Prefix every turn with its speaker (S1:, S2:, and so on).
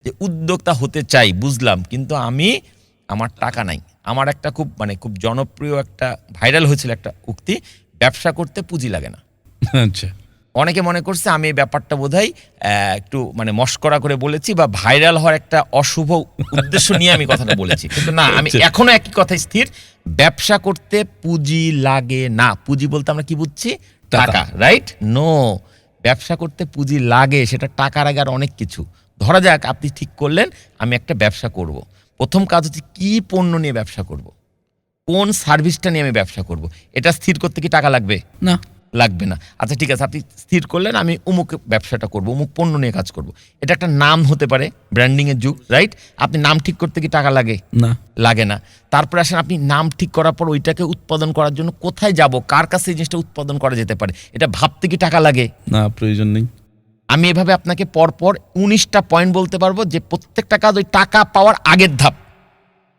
S1: যে উদ্যোক্তা হতে চাই বুঝলাম, কিন্তু আমার টাকা নাই। আমার একটা খুব জনপ্রিয় একটা ভাইরাল হয়েছিল একটা উক্তি, ব্যবসা করতে পুঁজি লাগে না।
S2: আচ্ছা,
S1: অনেকে মনে করছে আমি এই ব্যাপারটা বোধহয় একটু মস্করা করে বলেছি বা ভাইরাল হওয়ার একটা অশুভ উদ্দেশ্য নিয়ে আমি কথাটা বলেছি, কিন্তু না, আমি এখনো একই কথাই স্থির, ব্যবসা করতে পুঁজি লাগে না। পুঁজি বলতে আমরা কি বুঝছি? টাকা, রাইট? নো, ব্যবসা করতে পুঁজি লাগে, সেটা টাকার আগে আর অনেক কিছু। ধরা যাক আপনি ঠিক করলেন আমি একটা ব্যবসা করব, প্রথম কাজ হচ্ছে কি পণ্য নিয়ে ব্যবসা করব, কোন সার্ভিসটা নিয়ে আমি ব্যবসা করব, এটা স্থির করতে কি টাকা লাগবে?
S2: না,
S1: লাগবে না। আচ্ছা ঠিক আছে, আপনি স্থির করলেন আমি অমুক ব্যবসাটা করব, অমুক পণ্য নিয়ে কাজ করব, এটা একটা নাম হতে পারে, ব্র্যান্ডিং এর যুগ, রাইট? আপনি নাম ঠিক করতে কি টাকা লাগে?
S2: না,
S1: লাগে না। তারপরে আসেন আপনি নাম ঠিক করার পর ওইটাকে উৎপাদন করার জন্য কোথায় যাব, কার কাছে এই জিনিসটা উৎপাদন করা যেতে পারে, এটা ভাবতে কি টাকা লাগে?
S2: না, প্রয়োজন নেই।
S1: আমি এভাবে আপনাকে পরপর 19টা পয়েন্ট বলতে পারবো যে প্রত্যেকটা কাজ ওই টাকা পাওয়ার আগের ধাপ।